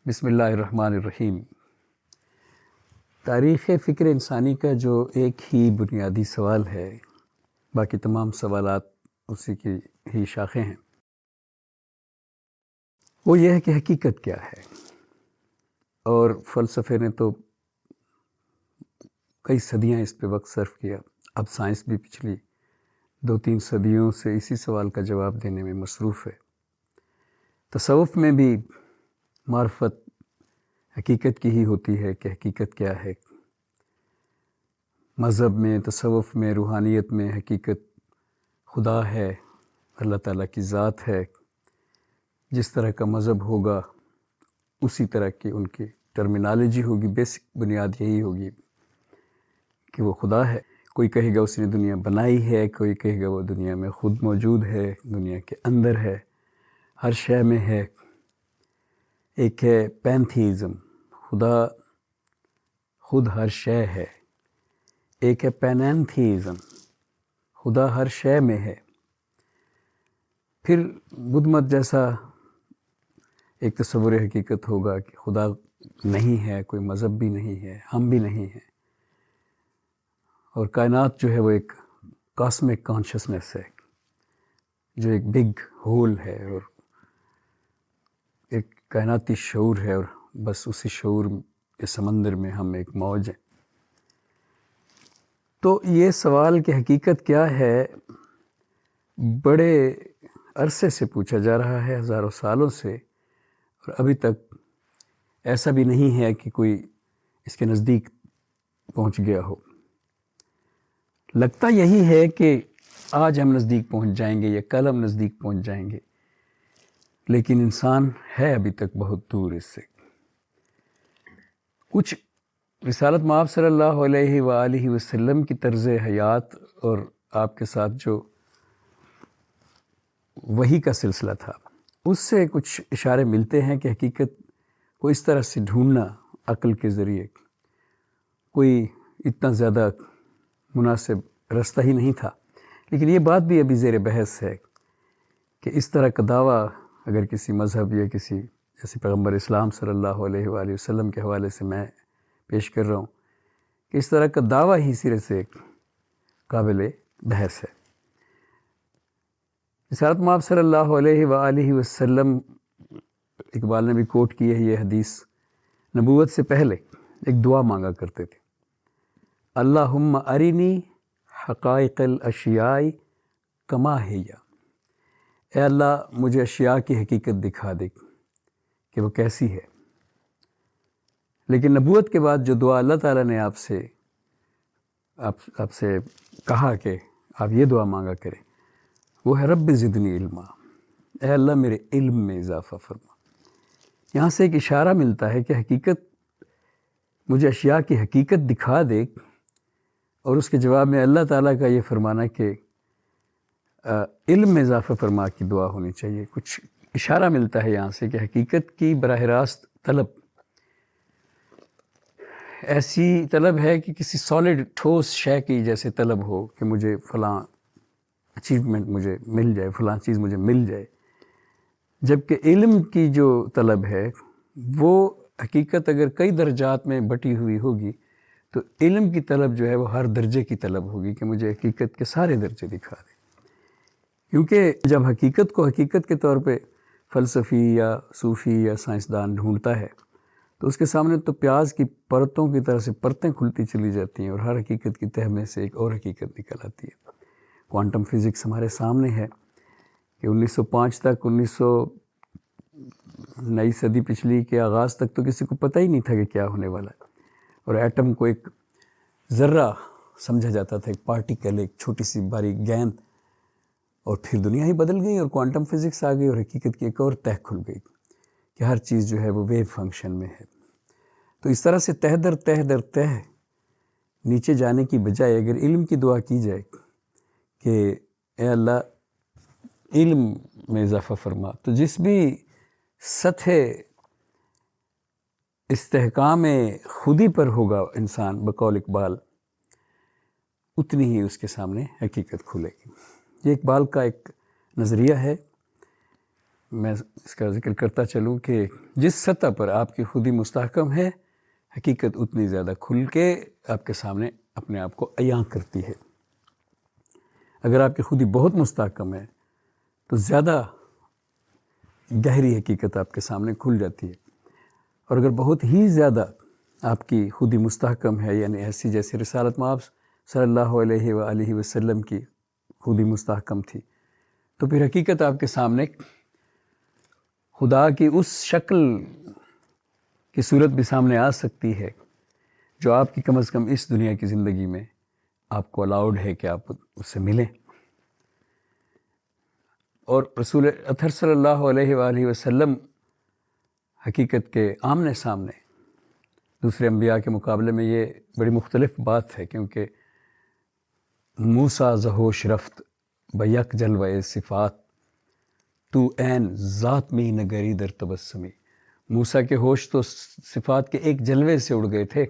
بسم اللہ الرحمن الرحیم۔ تاریخ فکر انسانی کا جو ایک ہی بنیادی سوال ہے، باقی تمام سوالات اسی کی ہی شاخیں ہیں، وہ یہ ہے کہ حقیقت کیا ہے۔ اور فلسفے نے تو کئی صدیاں اس پہ وقت صرف کیا، اب سائنس بھی پچھلی 2-3 صدیوں سے اسی سوال کا جواب دینے میں مصروف ہے۔ تصوف میں بھی معرفت حقیقت کی ہی ہوتی ہے کہ حقیقت کیا ہے۔ مذہب میں، تصوف میں، روحانیت میں حقیقت خدا ہے، اللہ تعالیٰ کی ذات ہے۔ جس طرح کا مذہب ہوگا اسی طرح کی ان کی ٹرمینالوجی ہوگی، بیسک بنیاد یہی ہوگی کہ وہ خدا ہے۔ کوئی کہے گا اس نے دنیا بنائی ہے، کوئی کہے گا وہ دنیا میں خود موجود ہے، دنیا کے اندر ہے، ہر شے میں ہے۔ ایک ہے پینتھیزم، خدا خود ہر شے ہے۔ ایک ہے پینینتھیزم، خدا ہر شے میں ہے۔ پھر بدھ مت جیسا ایک تصور حقیقت ہوگا کہ خدا نہیں ہے، کوئی مذہب بھی نہیں ہے، ہم بھی نہیں ہیں، اور کائنات جو ہے وہ ایک کاسمک کانشسنس ہے جو ایک بگ ہول ہے، اور ایک کائناتی شعور ہے، اور بس اسی شعور کے سمندر میں ہم ایک موج ہیں۔ تو یہ سوال کہ حقیقت کیا ہے بڑے عرصے سے پوچھا جا رہا ہے، ہزاروں سالوں سے، اور ابھی تک ایسا بھی نہیں ہے کہ کوئی اس کے نزدیک پہنچ گیا ہو۔ لگتا یہی ہے کہ آج ہم نزدیک پہنچ جائیں گے یا کل ہم نزدیک پہنچ جائیں گے، لیکن انسان ہے ابھی تک بہت دور اس سے۔ کچھ رسالت مآب صلی اللہ علیہ وآلہ وسلم کی طرز حیات اور آپ کے ساتھ جو وحی کا سلسلہ تھا، اس سے کچھ اشارے ملتے ہیں کہ حقیقت کو اس طرح سے ڈھونڈنا عقل کے ذریعے کوئی اتنا زیادہ مناسب رستہ ہی نہیں تھا۔ لیکن یہ بات بھی ابھی زیر بحث ہے کہ اس طرح کا دعویٰ اگر کسی مذہب یا کسی جیسے پیغمبر اسلام صلی اللہ علیہ وآلہ وسلم کے حوالے سے میں پیش کر رہا ہوں کہ اس طرح کا دعویٰ ہی سرے سے قابل بحث ہے۔ رسالت مآب صلی اللہ علیہ وآلہ وسلم، اقبال نے بھی کوٹ کی ہے یہ حدیث، نبوت سے پہلے ایک دعا مانگا کرتے تھے، اللہم ارنی حقائق الاشیاء کما ہی، اے اللہ مجھے اشیاء کی حقیقت دکھا دے کہ وہ کیسی ہے۔ لیکن نبوت کے بعد جو دعا اللہ تعالیٰ نے آپ سے کہا کہ آپ یہ دعا مانگا کریں، وہ ہے رب زدنی علما، اے اللہ میرے علم میں اضافہ فرما۔ یہاں سے ایک اشارہ ملتا ہے کہ حقیقت، مجھے اشیاء کی حقیقت دکھا دے، اور اس کے جواب میں اللہ تعالیٰ کا یہ فرمانا کہ علم میں اضافہ فرما کی دعا ہونی چاہیے۔ کچھ اشارہ ملتا ہے یہاں سے کہ حقیقت کی براہ راست طلب ایسی طلب ہے کہ کسی سالڈ ٹھوس شے کی جیسے طلب ہو کہ مجھے فلاں اچیومنٹ مجھے مل جائے، فلاں چیز مجھے مل جائے، جبکہ علم کی جو طلب ہے وہ حقیقت اگر کئی درجات میں بٹی ہوئی ہوگی تو علم کی طلب جو ہے وہ ہر درجے کی طلب ہوگی کہ مجھے حقیقت کے سارے درجے دکھا دے۔ کیونکہ جب حقیقت کو حقیقت کے طور پہ فلسفی یا صوفی یا سائنسدان ڈھونڈتا ہے تو اس کے سامنے تو پیاز کی پرتوں کی طرح سے پرتیں کھلتی چلی جاتی ہیں، اور ہر حقیقت کی تہ میں سے ایک اور حقیقت نکل آتی ہے۔ کوانٹم فزکس ہمارے سامنے ہے کہ 1905 تک، نئی صدی پچھلی کے آغاز تک تو کسی کو پتہ ہی نہیں تھا کہ کیا ہونے والا ہے، اور ایٹم کو ایک ذرہ سمجھا جاتا تھا، ایک پارٹیکل، ایک چھوٹی سی باریک گیند، اور پھر دنیا ہی بدل گئی اور کوانٹم فزکس آ گئی اور حقیقت کی ایک اور تہ کھل گئی کہ ہر چیز جو ہے وہ ویو فنکشن میں ہے۔ تو اس طرح سے تہ در تہ در تہ نیچے جانے کی بجائے اگر علم کی دعا کی جائے کہ اے اللہ علم میں اضافہ فرما، تو جس بھی سطح استحکام خودی پر ہوگا انسان بقول اقبال، اتنی ہی اس کے سامنے حقیقت کھلے گی۔ یہ اقبال کا ایک نظریہ ہے میں اس کا ذکر کرتا چلوں کہ جس سطح پر آپ کی خودی مستحکم ہے، حقیقت اتنی زیادہ کھل کے آپ کے سامنے اپنے آپ کو عیاں کرتی ہے۔ اگر آپ کی خودی بہت مستحکم ہے تو زیادہ گہری حقیقت آپ کے سامنے کھل جاتی ہے، اور اگر بہت ہی زیادہ آپ کی خودی مستحکم ہے، یعنی ایسی جیسے رسالت مآب صلی اللہ علیہ وآلہ وسلم کی خودی مستحکم تھی، تو پھر حقیقت آپ کے سامنے خدا کی اس شکل کی صورت بھی سامنے آ سکتی ہے جو آپ کی کم از کم اس دنیا کی زندگی میں آپ کو الاؤڈ ہے کہ آپ اس سے ملیں۔ اور رسول اطہر صلی اللہ علیہ وآلہ وسلم حقیقت کے آمنے سامنے دوسرے انبیاء کے مقابلے میں یہ بڑی مختلف بات ہے، کیونکہ موسیٰ زہوش رفت بیک جلوہ صفات تو عین ذات میں نگری در تبسمی۔ موسیٰ کے ہوش تو صفات کے ایک جلوے سے اڑ گئے تھے،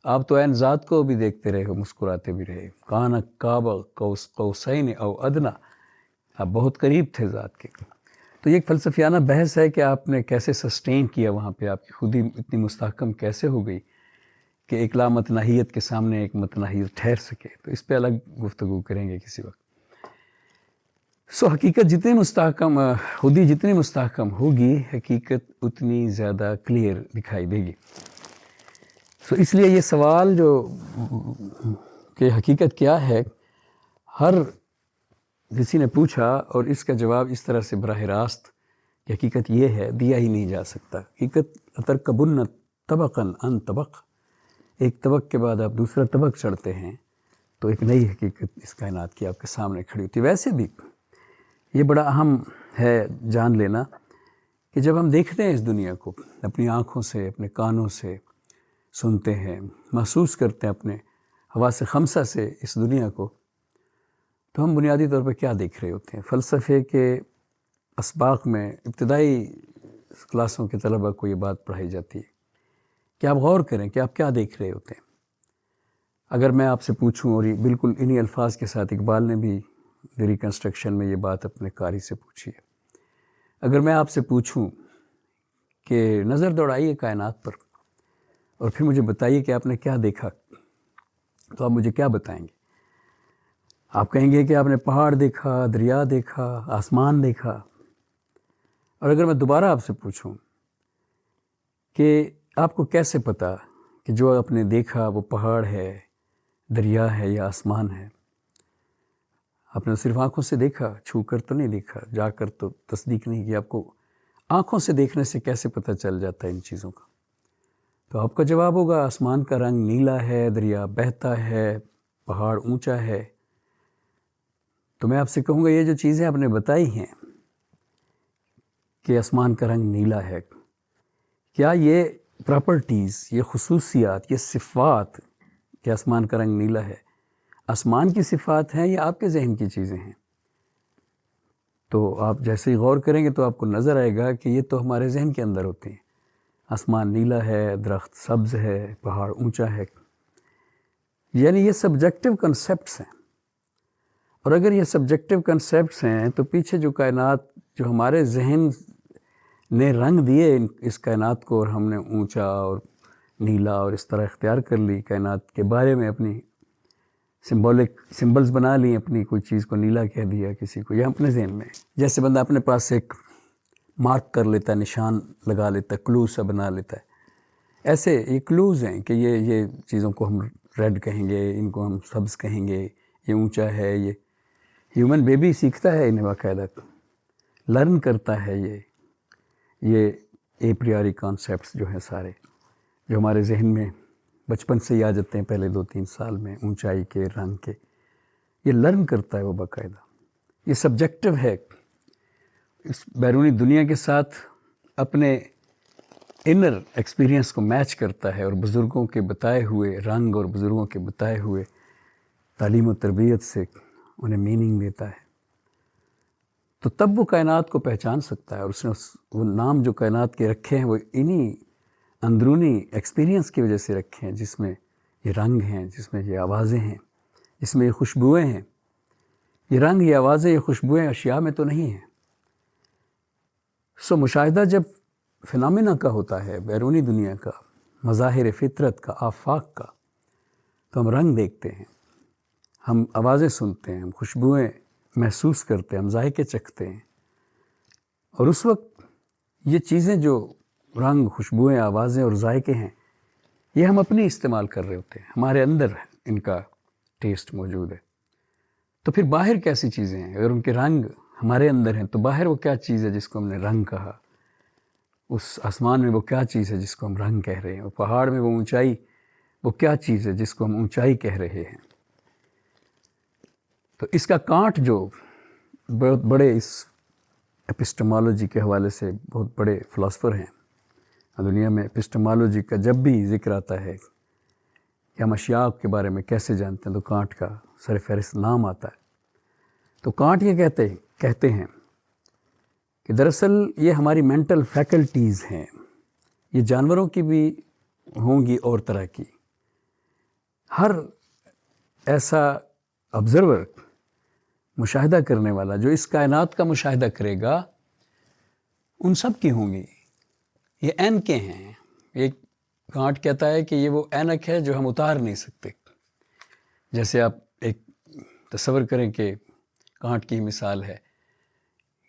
آپ تو عین ذات کو بھی دیکھتے رہے ہو، مسکراتے بھی رہے۔ کان قاب قوسین او ادنیٰ، آپ بہت قریب تھے ذات کے۔ تو یہ ایک فلسفیانہ بحث ہے کہ آپ نے کیسے سسٹین کیا وہاں پہ، آپ کی خودی اتنی مستحکم کیسے ہو گئی کہ ایک لامتناہیت کے سامنے ایک متناہیت ٹھہر سکے۔ تو اس پہ الگ گفتگو کریں گے کسی وقت۔ حقیقت جتنی مستحکم، خودی جتنی مستحکم ہوگی، حقیقت اتنی زیادہ کلیئر دکھائی دے گی۔ اس لیے یہ سوال جو کہ حقیقت کیا ہے، ہر کسی نے پوچھا اور اس کا جواب اس طرح سے براہ راست کہ حقیقت یہ ہے، دیا ہی نہیں جا سکتا۔ حقیقت اترکبن طبقاً عن طبق، ایک طبق کے بعد آپ دوسرا طبق چڑھتے ہیں تو ایک نئی حقیقت اس کائنات کی آپ کے سامنے کھڑی ہوتی ہے۔ ویسے بھی یہ بڑا اہم ہے جان لینا کہ جب ہم دیکھتے ہیں اس دنیا کو اپنی آنکھوں سے، اپنے کانوں سے، سنتے ہیں، محسوس کرتے ہیں اپنے حواس خمسہ سے اس دنیا کو، تو ہم بنیادی طور پر کیا دیکھ رہے ہوتے ہیں؟ فلسفے کے اسباق میں ابتدائی کلاسوں کے طلباء کو یہ بات پڑھائی جاتی ہے کہ آپ غور کریں کہ آپ کیا دیکھ رہے ہوتے ہیں۔ اگر میں آپ سے پوچھوں، اور یہ بالکل انہی الفاظ کے ساتھ اقبال نے بھی دی ریکنسٹرکشن میں یہ بات اپنے قاری سے پوچھی ہے، اگر میں آپ سے پوچھوں کہ نظر دوڑائیے کائنات پر اور پھر مجھے بتائیے کہ آپ نے کیا دیکھا، تو آپ مجھے کیا بتائیں گے؟ آپ کہیں گے کہ آپ نے پہاڑ دیکھا، دریا دیکھا، آسمان دیکھا۔ اور اگر میں دوبارہ آپ سے پوچھوں کہ آپ کو کیسے پتا کہ جو آپ نے دیکھا وہ پہاڑ ہے، دریا ہے یا آسمان ہے؟ آپ نے صرف آنکھوں سے دیکھا، چھو کر تو نہیں دیکھا، جا کر تو تصدیق نہیں کی۔ آپ کو آنکھوں سے دیکھنے سے کیسے پتہ چل جاتا ہے ان چیزوں کا؟ تو آپ کا جواب ہوگا آسمان کا رنگ نیلا ہے، دریا بہتا ہے، پہاڑ اونچا ہے۔ تو میں آپ سے کہوں گا یہ جو چیزیں آپ نے بتائی ہیں کہ آسمان کا رنگ نیلا ہے، کیا یہ پراپرٹیز، یہ خصوصیات، یہ صفات کہ آسمان کا رنگ نیلا ہے، آسمان کی صفات ہیں یا آپ کے ذہن کی چیزیں ہیں؟ تو آپ جیسے ہی غور کریں گے تو آپ کو نظر آئے گا کہ یہ تو ہمارے ذہن کے اندر ہوتے ہیں۔ آسمان نیلا ہے، درخت سبز ہے، پہاڑ اونچا ہے، یعنی یہ سبجیکٹو کنسیپٹس ہیں۔ اور اگر یہ سبجیکٹو کنسیپٹس ہیں تو پیچھے جو کائنات، جو ہمارے ذہن نے رنگ دیے اس کائنات کو، اور ہم نے اونچا اور نیلا اور اس طرح اختیار کر لی کائنات کے بارے میں، اپنی سمبلز بنا لی، اپنی کوئی چیز کو نیلا کہہ دیا کسی کو، یا اپنے ذہن میں جیسے بندہ اپنے پاس ایک مارک کر لیتا ہے، نشان لگا لیتا ہے، کلو سا بنا لیتا ہے، ایسے یہ کلوز ہیں کہ یہ چیزوں کو ہم ریڈ کہیں گے، ان کو ہم سبز کہیں گے، یہ اونچا ہے۔ یہ ہیومن بیبی سیکھتا ہے انہیں باقاعدہ، لرن کرتا ہے یہ اے پریاری کانسیپٹس جو ہیں سارے، جو ہمارے ذہن میں بچپن سے ہی آ جاتے ہیں پہلے 2-3 سال میں، اونچائی کے، رنگ کے، یہ لرن کرتا ہے وہ باقاعدہ۔ یہ سبجیکٹو ہے، اس بیرونی دنیا کے ساتھ اپنے انر ایکسپیرینس کو میچ کرتا ہے، اور بزرگوں کے بتائے ہوئے رنگ اور بزرگوں کے بتائے ہوئے تعلیم و تربیت سے انہیں میننگ دیتا ہے۔ تو تب وہ کائنات کو پہچان سکتا ہے، اور اس نے وہ نام جو کائنات کے رکھے ہیں وہ انہی اندرونی ایکسپیرینس کی وجہ سے رکھے ہیں، جس میں یہ رنگ ہیں، جس میں یہ آوازیں ہیں، جس میں یہ خوشبوئیں ہیں۔ یہ رنگ، یہ آوازیں، یہ خوشبوئیں اشیاء میں تو نہیں ہیں۔ سو مشاہدہ جب فنامنا کا ہوتا ہے، بیرونی دنیا کا، مظاہر فطرت کا، آفاق کا، تو ہم رنگ دیکھتے ہیں، ہم آوازیں سنتے ہیں، ہم خوشبوئیں محسوس کرتے ہیں، ہم ذائقے چکھتے ہیں، اور اس وقت یہ چیزیں جو رنگ، خوشبوئیں، آوازیں اور ذائقے ہیں، یہ ہم اپنی استعمال کر رہے ہوتے ہیں، ہمارے اندر ان کا ٹیسٹ موجود ہے۔ تو پھر باہر کیسی چیزیں ہیں؟ اگر ان کے رنگ ہمارے اندر ہیں تو باہر وہ کیا چیز ہے جس کو ہم نے رنگ کہا؟ اس آسمان میں وہ کیا چیز ہے جس کو ہم رنگ کہہ رہے ہیں؟ وہ پہاڑ میں وہ اونچائی وہ کیا چیز ہے جس کو ہم اونچائی کہہ رہے ہیں؟ تو اس کا کانٹ جو بہت بڑے اس ایپسٹمالوجی کے حوالے سے بہت بڑے فلاسفر ہیں دنیا میں، ایپسٹمالوجی کا جب بھی ذکر آتا ہے کہ ہم اشیاء کے بارے میں کیسے جانتے ہیں تو کانٹ کا سر فہرست نام آتا ہے۔ تو کانٹ یہ کہتے ہیں کہ دراصل یہ ہماری مینٹل فیکلٹیز ہیں، یہ جانوروں کی بھی ہوں گی اور طرح کی۔ ہر ایسا آبزرور، مشاہدہ کرنے والا جو اس کائنات کا مشاہدہ کرے گا، ان سب کی ہوں گی۔ یہ اینکیں ہیں۔ ایک کانٹ کہتا ہے کہ یہ وہ اینک ہے جو ہم اتار نہیں سکتے۔ جیسے آپ ایک تصور کریں کہ کانٹ کی مثال ہے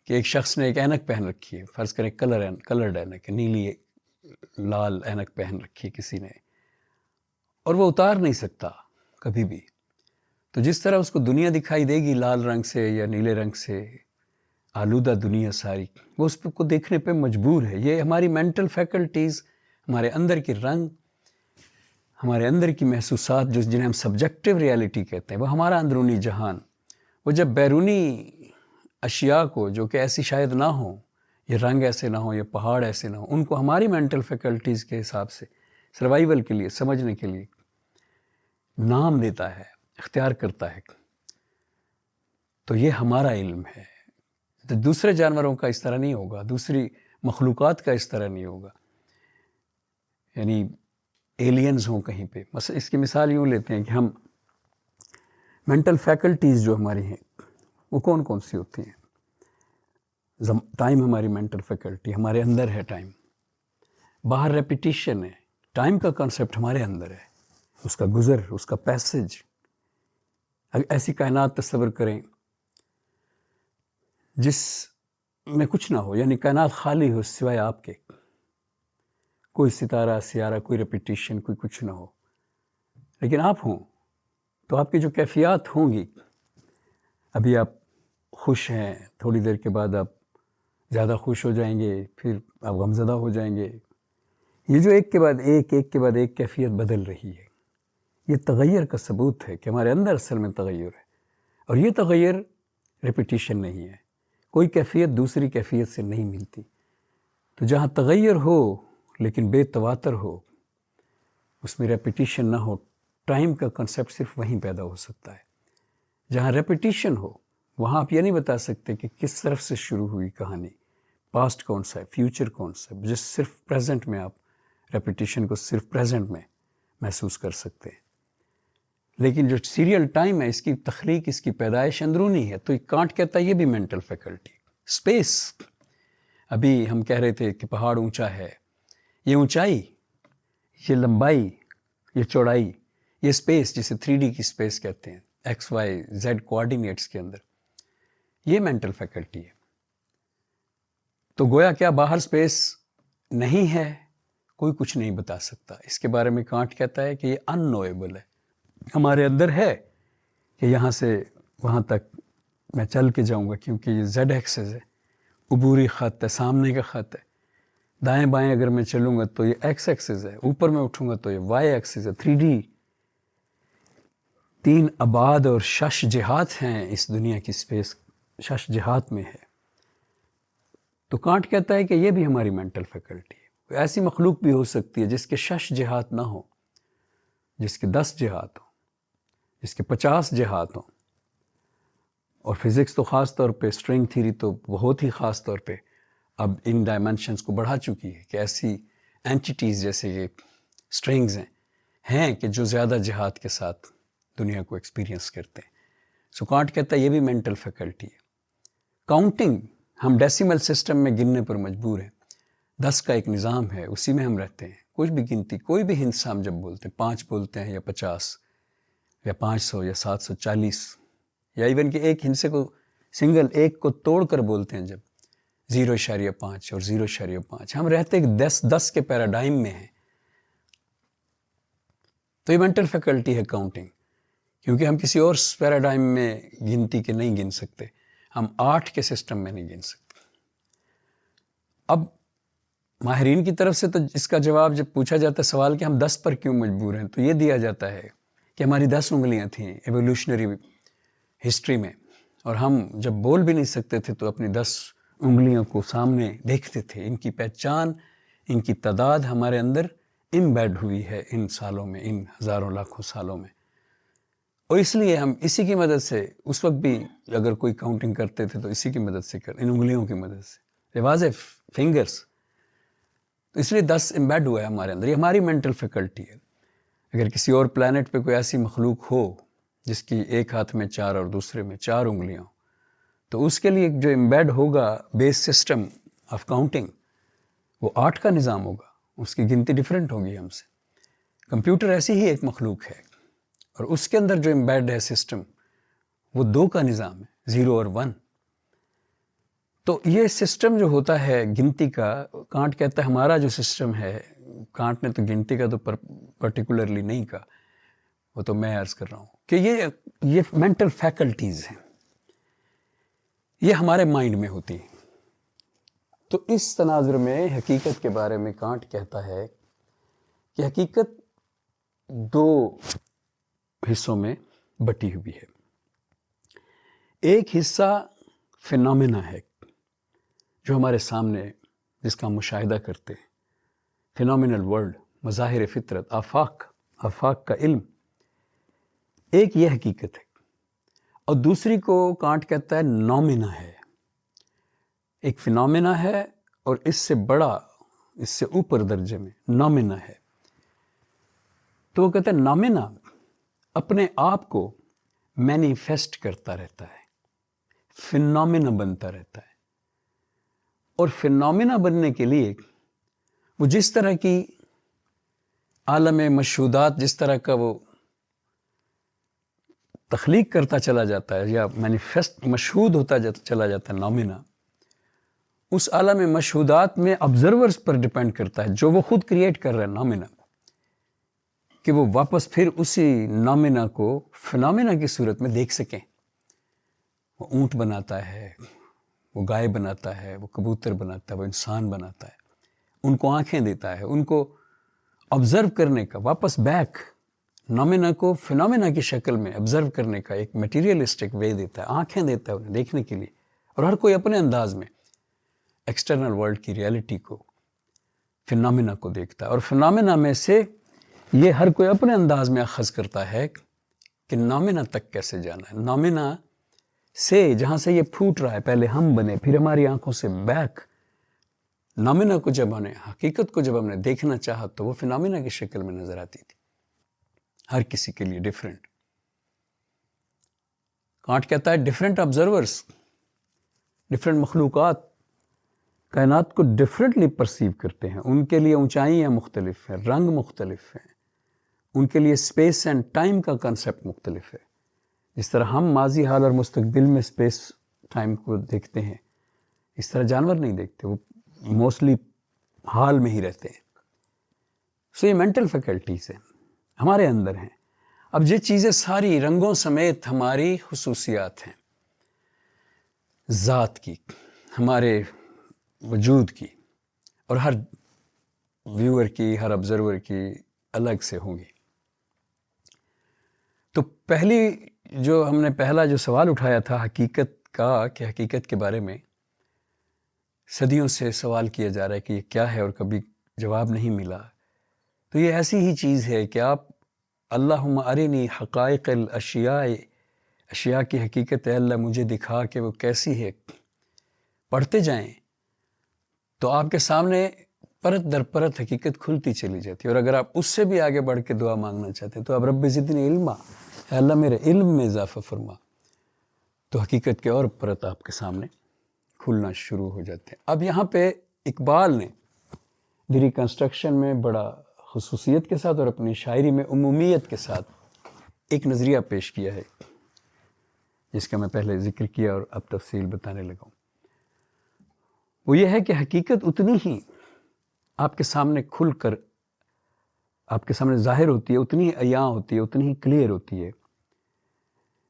کہ ایک شخص نے ایک اینک پہن رکھی ہے، فرض کریں کلرڈ اینک، نیلی لال اینک پہن رکھی ہے کسی نے، اور وہ اتار نہیں سکتا کبھی بھی۔ تو جس طرح اس کو دنیا دکھائی دے گی لال رنگ سے یا نیلے رنگ سے آلودہ دنیا ساری، وہ اس کو دیکھنے پہ مجبور ہے۔ یہ ہماری مینٹل فیکلٹیز، ہمارے اندر کی رنگ، ہمارے اندر کی محسوسات جنہیں ہم سبجیکٹیو ریالٹی کہتے ہیں، وہ ہمارا اندرونی جہان، وہ جب بیرونی اشیاء کو جو کہ ایسی شاید نہ ہوں، یہ رنگ ایسے نہ ہوں، یہ پہاڑ ایسے نہ ہوں، ان کو ہماری مینٹل فیکلٹیز کے حساب سے سروائیول کے لیے، سمجھنے کے لیے نام دیتا ہے، اختیار کرتا ہے، تو یہ ہمارا علم ہے۔ تو دوسرے جانوروں کا اس طرح نہیں ہوگا، دوسری مخلوقات کا اس طرح نہیں ہوگا، یعنی ایلینز ہوں کہیں پہ۔ بس اس کی مثال یوں لیتے ہیں کہ ہم مینٹل فیکلٹیز جو ہماری ہیں وہ کون کون سی ہوتی ہیں؟ ٹائم ہماری مینٹل فیکلٹی، ہمارے اندر ہے ٹائم۔ باہر ریپیٹیشن ہے، ٹائم کا کنسیپٹ ہمارے اندر ہے، اس کا گزر، اس کا پیسج۔ ایسی کائنات تصور کریں جس میں کچھ نہ ہو، یعنی کائنات خالی ہو سوائے آپ کے، کوئی ستارہ سیارہ، کوئی ریپیٹیشن، کوئی کچھ نہ ہو، لیکن آپ ہوں، تو آپ کی جو کیفیات ہوں گی، ابھی آپ خوش ہیں، تھوڑی دیر کے بعد آپ زیادہ خوش ہو جائیں گے، پھر آپ غمزدہ ہو جائیں گے۔ یہ جو ایک کے بعد ایک کیفیت بدل رہی ہے، یہ تغیر کا ثبوت ہے کہ ہمارے اندر اصل میں تغیر ہے، اور یہ تغیر ریپیٹیشن نہیں ہے، کوئی کیفیت دوسری کیفیت سے نہیں ملتی۔ تو جہاں تغیر ہو لیکن بے تواتر ہو، اس میں ریپیٹیشن نہ ہو، ٹائم کا کنسیپٹ صرف وہیں پیدا ہو سکتا ہے۔ جہاں ریپیٹیشن ہو، وہاں آپ یہ نہیں بتا سکتے کہ کس طرف سے شروع ہوئی کہانی، پاسٹ کون سا ہے، فیوچر کون سا ہے، جس صرف پریزنٹ میں آپ ریپیٹیشن کو صرف پریزنٹ میں محسوس کر سکتے ہیں۔ لیکن جو سیریل ٹائم ہے، اس کی تخلیق، اس کی پیدائش اندرونی ہے، تو یہ کانٹ کہتا ہے یہ بھی مینٹل فیکلٹی۔ اسپیس، ابھی ہم کہہ رہے تھے کہ پہاڑ اونچا ہے، یہ اونچائی، یہ لمبائی، یہ چوڑائی، یہ اسپیس جسے 3D کی اسپیس کہتے ہیں، ایکس وائی زیڈ کوآرڈینیٹس کے اندر، یہ مینٹل فیکلٹی ہے۔ تو گویا کیا باہر اسپیس نہیں ہے؟ کوئی کچھ نہیں بتا سکتا۔ اس کے بارے میں کانٹ کہتا ہے کہ یہ ان نویبل ہے، ہمارے اندر ہے کہ یہاں سے وہاں تک میں چل کے جاؤں گا، کیونکہ یہ زیڈ ایکسس ہے، عبوری خط ہے، سامنے کا خط ہے۔ دائیں بائیں اگر میں چلوں گا تو یہ ایکس ایکسس ہے، اوپر میں اٹھوں گا تو یہ وائی ایکسس ہے۔ 3D، 3 ابعاد اور شش جہات ہیں اس دنیا کی اسپیس، شش جہات میں ہے۔ تو کانٹ کہتا ہے کہ یہ بھی ہماری مینٹل فیکلٹی ہے۔ ایسی مخلوق بھی ہو سکتی ہے جس کے 6 جہات نہ ہوں، جس کے 10 جہات ہوں، جس کے 50 جہات ہوں، اور فزکس تو خاص طور پہ، اسٹرنگ تھیوری تو بہت ہی خاص طور پہ اب ان ڈائمینشنز کو بڑھا چکی ہے کہ ایسی اینٹیٹیز جیسے یہ اسٹرنگز ہیں کہ جو زیادہ جہات کے ساتھ دنیا کو ایکسپیرینس کرتے ہیں۔ سو کانٹ کہتا ہے یہ بھی مینٹل فیکلٹی ہے۔ کاؤنٹنگ ہم ڈیسیمل سسٹم میں گننے پر مجبور ہیں. 10 کا ایک نظام ہے، اسی میں ہم رہتے ہیں. کوئی بھی گنتی، کوئی بھی ہندسہ ہم جب بولتے ہیں، 5 بولتے ہیں یا 50 یا 500 یا 740، یا ایون کہ ایک ہندسے کو سنگل ایک کو توڑ کر بولتے ہیں جب 0.5 اور 0.5. ہم رہتے 10 کے پیراڈائم میں ہیں. تو یہ مینٹل فیکلٹی ہے کاؤنٹنگ، کیونکہ ہم کسی اور پیراڈائم میں گنتی کے نہیں گن سکتے، ہم 8 کے سسٹم میں نہیں گن سکتے. اب ماہرین کی طرف سے تو اس کا جواب جب پوچھا جاتا ہے سوال کہ ہم 10 پر کیوں مجبور ہیں، تو یہ دیا جاتا ہے کہ ہماری 10 انگلیاں تھیں ایوولوشنری ہسٹری میں، اور ہم جب بول بھی نہیں سکتے تھے تو اپنی 10 انگلیوں کو سامنے دیکھتے تھے. ان کی پہچان، ان کی تعداد ہمارے اندر امبیڈ ہوئی ہے ان سالوں میں، ان ہزاروں لاکھوں سالوں میں. اور اس لیے ہم اسی کی مدد سے اس وقت بھی اگر کوئی کاؤنٹنگ کرتے تھے تو اسی کی مدد سے ان انگلیوں کی مدد سے. رواز فنگرس. تو اس لیے 10 امبیڈ ہوا ہے ہمارے اندر. یہ ہماری مینٹل فیکلٹی ہے. اگر کسی اور پلانٹ پہ کوئی ایسی مخلوق ہو جس کی ایک ہاتھ میں 4 اور دوسرے میں 4 انگلیاں ہوں، تو اس کے لیے جو امبیڈ ہوگا بیس سسٹم آف کاؤنٹنگ، وہ 8 کا نظام ہوگا. اس کی گنتی ڈیفرنٹ ہوگی ہم سے. کمپیوٹر ایسی ہی ایک مخلوق ہے، اور اس کے اندر جو امبیڈ ہے سسٹم، وہ 2 کا نظام ہے، 0 اور 1. تو یہ سسٹم جو ہوتا ہے گنتی کا، کانٹ کہتا ہے ہمارا جو سسٹم ہے، کانٹ نے تو گنتی کا تو پرٹیکولرلی نہیں کہا، وہ تو میں عرض کر رہا ہوں کہ یہ مینٹل فیکلٹیز ہیں، یہ ہمارے مائنڈ میں ہوتی ہیں. تو اس تناظر میں حقیقت کے بارے میں کانٹ کہتا ہے کہ حقیقت 2 حصوں میں بٹی ہوئی ہے. ایک حصہ فینومینا ہے جو ہمارے سامنے، جس کا ہم مشاہدہ کرتے ہیں، فینومینل ورلڈ، مظاہر فطرت، آفاق کا علم. ایک یہ حقیقت ہے، اور دوسری کو کانٹ کہتا ہے نومینا ہے. ایک فینومینا ہے اور اس سے بڑا، اس سے اوپر درجے میں نومینا ہے. تو وہ کہتا ہے نومینا اپنے آپ کو مینیفیسٹ کرتا رہتا ہے، فینومینا بنتا رہتا ہے. اور فینومینا بننے کے لیے وہ جس طرح کی عالم مشہودات، جس طرح کا وہ تخلیق کرتا چلا جاتا ہے یا مینیفیسٹ مشہود ہوتا چلا جاتا ہے نومینا، اس عالم مشہودات میں آبزرورز پر ڈیپینڈ کرتا ہے جو وہ خود کریٹ کر رہے ہیں نومینا، کہ وہ واپس پھر اسی نومینا کو فینومینا کی صورت میں دیکھ سکیں. وہ اونٹ بناتا ہے، وہ گائے بناتا ہے، وہ کبوتر بناتا ہے، وہ انسان بناتا ہے، ان کو آنکھیں دیتا ہے، ان کو آبزرو کرنے کا، واپس بیک نومینا کو فینومینا کی شکل میں آبزرو کرنے کا ایک میٹیریلسٹک وے دیتا ہے، آنکھیں دیتا ہے انہیں دیکھنے کے لیے. اور ہر کوئی اپنے انداز میں ایکسٹرنل ورلڈ کی ریالٹی کو، فینومینا کو دیکھتا ہے. اور فینومینا میں سے یہ ہر کوئی اپنے انداز میں اخذ کرتا ہے کہ نومینا تک کیسے جانا ہے. نومینا سے جہاں سے یہ پھوٹ رہا ہے، پہلے ہم بنے، پھر ہماری آنکھوں سے بیک نومینا کو جب ہم نے، حقیقت کو جب ہم نے دیکھنا چاہا تو وہ فینومینا کی شکل میں نظر آتی تھی، ہر کسی کے لیے ڈیفرنٹ. کانٹ کہتا ہے ڈیفرنٹ آبزرورز، ڈیفرنٹ مخلوقات کائنات کو ڈیفرنٹلی پرسیو کرتے ہیں. ان کے لیے اونچائیاں مختلف ہیں، رنگ مختلف ہیں، ان کے لیے اسپیس اینڈ ٹائم کا کنسیپٹ مختلف ہے. جس طرح ہم ماضی، حال اور مستقبل میں اسپیس ٹائم کو دیکھتے ہیں، اس طرح جانور نہیں دیکھتے، وہ موسٹلی حال میں ہی رہتے ہیں. سو یہ مینٹل فیکلٹیز ہیں، ہمارے اندر ہیں. اب یہ چیزیں ساری رنگوں سمیت ہماری خصوصیات ہیں، ذات کی، ہمارے وجود کی، اور ہر ویور کی، ہر آبزرور کی الگ سے ہوں گی. تو پہلا جو سوال اٹھایا تھا حقیقت کا، کہ حقیقت کے بارے میں صدیوں سے سوال کیا جا رہا ہے کہ یہ کیا ہے، اور کبھی جواب نہیں ملا. تو یہ ایسی ہی چیز ہے کہ آپ اللہم ارنی حقائق الاشیاء، اشیاء کی حقیقت ہے اللہ مجھے دکھا کہ وہ کیسی ہے، پڑھتے جائیں تو آپ کے سامنے پرت در پرت حقیقت کھلتی چلی جاتی ہے. اور اگر آپ اس سے بھی آگے بڑھ کے دعا مانگنا چاہتے ہیں تو آپ رب زدنی علما، اے اللہ میرے علم میں اضافہ فرما، تو حقیقت کے اور پرت آپ کے سامنے کھلنا شروع ہو جاتے ہیں۔ اب یہاں پہ اقبال نے دی ریکنسٹرکشن میں بڑا خصوصیت کے ساتھ اور اپنی شاعری میں عمومیت کے ساتھ ایک نظریہ پیش کیا ہے، جس کا میں پہلے ذکر کیا اور اب تفصیل بتانے لگا ہوں۔ وہ یہ ہے کہ حقیقت اتنی ہی آپ کے سامنے کھل کر آپ کے سامنے ظاہر ہوتی ہے، اتنی ہی عیاں ہوتی ہے، اتنی ہی کلیئر ہوتی ہے،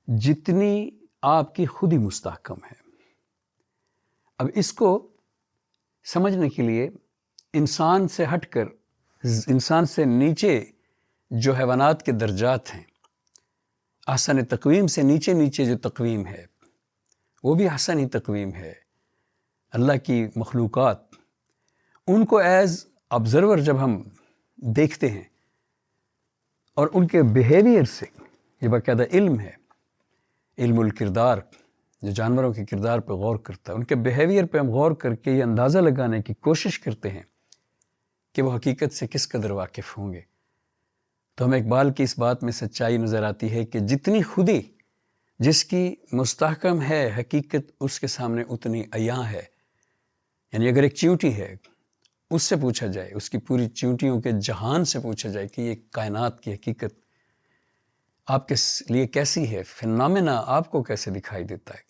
جتنی آپ کی خود ہی مستحکم ہے۔ اب اس کو سمجھنے کے لیے انسان سے ہٹ کر، انسان سے نیچے جو حیوانات کے درجات ہیں، احسن تقویم سے نیچے نیچے جو تقویم ہے وہ بھی احسن ہی تقویم ہے، اللہ کی مخلوقات، ان کو ایز آبزرور جب ہم دیکھتے ہیں اور ان کے بیہیویئر سے، یہ باقاعدہ علم ہے، علم الکردار، جو جانوروں کے کردار پہ غور کرتا ہے، ان کے بیہیویئر پہ ہم غور کر کے یہ اندازہ لگانے کی کوشش کرتے ہیں کہ وہ حقیقت سے کس قدر واقف ہوں گے، تو ہمیں اقبال کی اس بات میں سچائی نظر آتی ہے کہ جتنی خودی جس کی مستحکم ہے حقیقت، اس کے سامنے اتنی عیاں ہے۔ یعنی اگر ایک چیونٹی ہے، اس سے پوچھا جائے، اس کی پوری چیونٹیوں کے جہان سے پوچھا جائے کہ یہ کائنات کی حقیقت آپ کے لیے کیسی ہے، فینامنا آپ کو کیسے دکھائی دیتا ہے،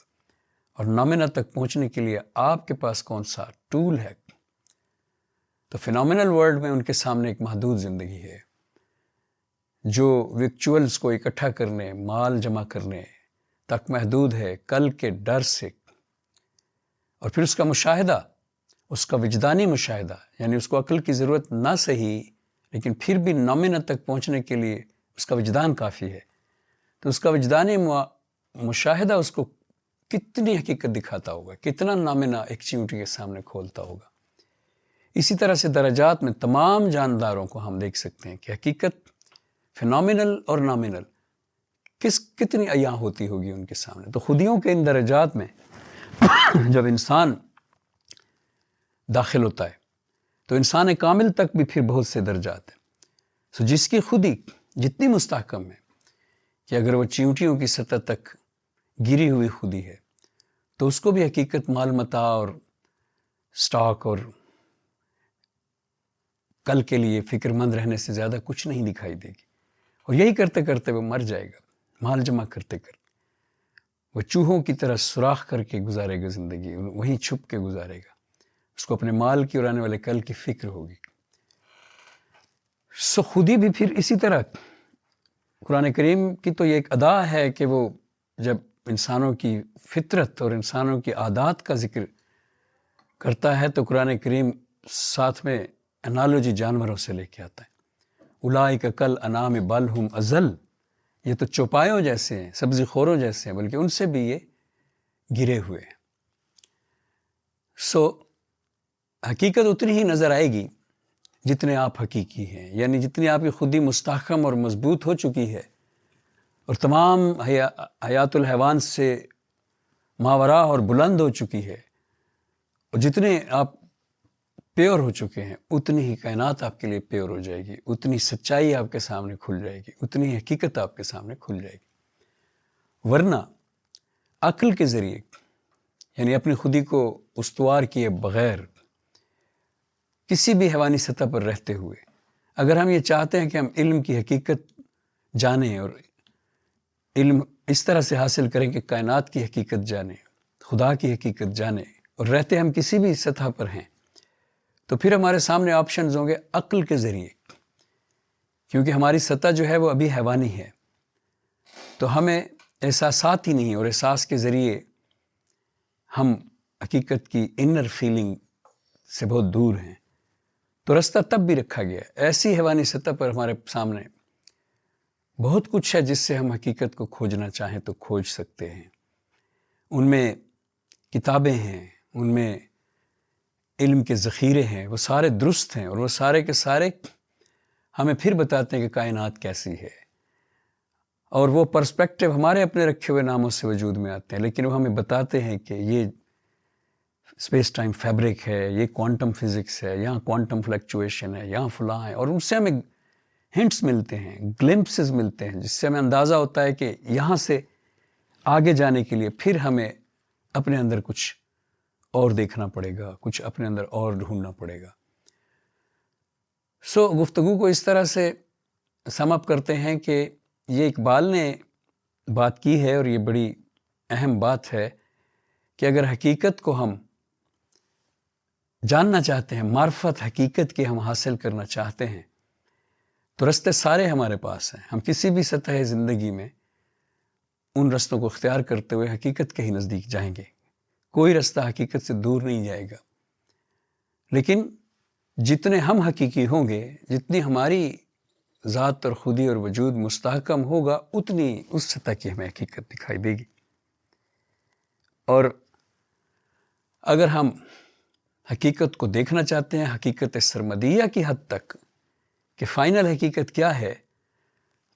اور نامنا تک پہنچنے کے لیے آپ کے پاس کون سا ٹول ہے، تو فینامنل ورلڈ میں ان کے سامنے ایک محدود زندگی ہے جو ویکچولز کو اکٹھا کرنے، مال جمع کرنے تک محدود ہے، کل کے ڈر سے، اور پھر اس کا مشاہدہ، اس کا وجدانی مشاہدہ، یعنی اس کو عقل کی ضرورت نہ صحیح، لیکن پھر بھی نامنا تک پہنچنے کے لیے اس کا وجدان کافی ہے، تو اس کا وجدانی مشاہدہ اس کو کتنی حقیقت دکھاتا ہوگا، کتنا نامنا ایک چیونٹی کے سامنے کھولتا ہوگا۔ اسی طرح سے درجات میں تمام جانداروں کو ہم دیکھ سکتے ہیں کہ حقیقت فینامنل اور نامنل کتنی عیاں ہوتی ہوگی ان کے سامنے۔ تو خودیوں کے ان درجات میں جب انسان داخل ہوتا ہے تو انسان کامل تک بھی پھر بہت سے درجات ہیں، سو جس کی خودی جتنی مستحکم ہے کہ اگر وہ چیونٹیوں کی سطح تک گری ہوئی خودی ہے تو اس کو بھی حقیقت مال متاع اور سٹاک اور کل کے لیے فکر مند رہنے سے زیادہ کچھ نہیں دکھائی دے گی، اور یہی کرتے کرتے وہ مر جائے گا، مال جمع کرتے کرتے وہ چوہوں کی طرح سوراخ کر کے گزارے گا زندگی، وہیں چھپ کے گزارے گا، اس کو اپنے مال کی اور آنے والے کل کی فکر ہوگی۔ سو خودی بھی پھر اسی طرح، قرآن کریم کی تو یہ ایک ادا ہے کہ وہ جب انسانوں کی فطرت اور انسانوں کی عادات کا ذکر کرتا ہے تو قرآن کریم ساتھ میں انالوجی جانوروں سے لے کے آتا ہے۔ اولئک کل انعام بل ہم اضل، یہ تو چوپایوں جیسے ہیں، سبزی خوروں جیسے ہیں، بلکہ ان سے بھی یہ گرے ہوئے ہیں۔ سو حقیقت اتنی ہی نظر آئے گی جتنے آپ حقیقی ہیں، یعنی جتنی آپ کی خودی مستحکم اور مضبوط ہو چکی ہے اور تمام حیات الحیوان سے ماورا اور بلند ہو چکی ہے، اور جتنے آپ پیور ہو چکے ہیں، اتنی ہی کائنات آپ کے لیے پیور ہو جائے گی، اتنی سچائی آپ کے سامنے کھل جائے گی، اتنی ہی حقیقت آپ کے سامنے کھل جائے گی۔ ورنہ عقل کے ذریعے، یعنی اپنی خودی کو استوار کیے بغیر، کسی بھی حیوانی سطح پر رہتے ہوئے، اگر ہم یہ چاہتے ہیں کہ ہم علم کی حقیقت جانیں اور علم اس طرح سے حاصل کریں کہ کائنات کی حقیقت جانیں، خدا کی حقیقت جانیں، اور رہتے ہم کسی بھی سطح پر ہیں، تو پھر ہمارے سامنے آپشنز ہوں گے عقل کے ذریعے، کیونکہ ہماری سطح جو ہے وہ ابھی حیوانی ہے، تو ہمیں احساسات ہی نہیں، اور احساس کے ذریعے ہم حقیقت کی انر فیلنگ سے بہت دور ہیں۔ تو رستہ تب بھی رکھا گیا، ایسی حیوانی سطح پر ہمارے سامنے بہت کچھ ہے جس سے ہم حقیقت کو کھوجنا چاہیں تو کھوج سکتے ہیں۔ ان میں کتابیں ہیں، ان میں علم کے ذخیرے ہیں، وہ سارے درست ہیں، اور وہ سارے کے سارے ہمیں پھر بتاتے ہیں کہ کائنات کیسی ہے، اور وہ پرسپیکٹیو ہمارے اپنے رکھے ہوئے ناموں سے وجود میں آتے ہیں، لیکن وہ ہمیں بتاتے ہیں کہ یہ اسپیس ٹائم فیبرک ہے، یہ کوانٹم فزکس ہے، یہاں کوانٹم فلیکچویشن ہے، یہاں فلاں ہے، اور ان سے ہمیں ہنٹس ملتے ہیں، گلمپسز ملتے ہیں، جس سے ہمیں اندازہ ہوتا ہے کہ یہاں سے آگے جانے کے لیے پھر ہمیں اپنے اندر کچھ اور دیکھنا پڑے گا، کچھ اپنے اندر اور ڈھونڈنا پڑے گا۔ گفتگو کو اس طرح سے سم اپ کرتے ہیں کہ یہ اقبال نے بات کی ہے، اور یہ بڑی اہم بات ہے کہ اگر حقیقت کو ہم جاننا چاہتے ہیں، معرفت حقیقت کی ہم حاصل کرنا چاہتے ہیں، تو رستے سارے ہمارے پاس ہیں۔ ہم کسی بھی سطح زندگی میں ان رستوں کو اختیار کرتے ہوئے حقیقت کے ہی نزدیک جائیں گے۔ کوئی رستہ حقیقت سے دور نہیں جائے گا، لیکن جتنے ہم حقیقی ہوں گے، جتنی ہماری ذات اور خودی اور وجود مستحکم ہوگا، اتنی اس سطح کی ہمیں حقیقت دکھائی دے گی۔ اور اگر ہم حقیقت کو دیکھنا چاہتے ہیں، حقیقت سرمدیہ کی حد تک کہ فائنل حقیقت کیا ہے،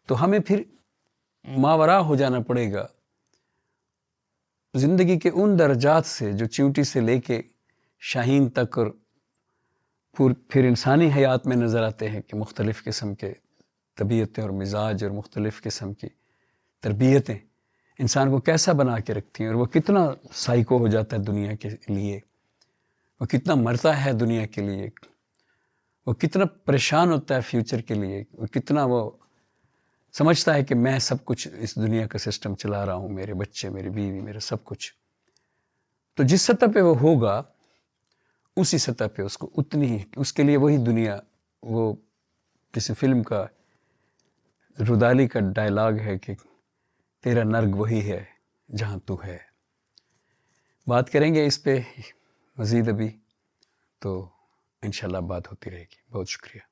تو ہمیں پھر ماورا ہو جانا پڑے گا زندگی کے ان درجات سے جو چیونٹی سے لے کے شاہین تک، اور پھر انسانی حیات میں نظر آتے ہیں کہ مختلف قسم کے طبیعتیں اور مزاج اور مختلف قسم کی تربیتیں انسان کو کیسا بنا کے رکھتی ہیں، اور وہ کتنا سائیکو ہو جاتا ہے دنیا کے لیے، وہ کتنا مرتا ہے دنیا کے لیے، وہ کتنا پریشان ہوتا ہے فیوچر کے لیے، وہ کتنا وہ سمجھتا ہے کہ میں سب کچھ اس دنیا کا سسٹم چلا رہا ہوں، میرے بچے، میری بیوی، میرا سب کچھ۔ تو جس سطح پہ وہ ہوگا، اسی سطح پہ اس کو اتنی ہی، اس کے لیے وہی دنیا، وہ کسی فلم کا رودالی کا ڈائلاگ ہے کہ تیرا نرگ وہی ہے جہاں تو ہے۔ بات کریں گے اس پہ مزید ابھی، تو انشاءاللہ بات ہوتی رہے گی۔ بہت شکریہ۔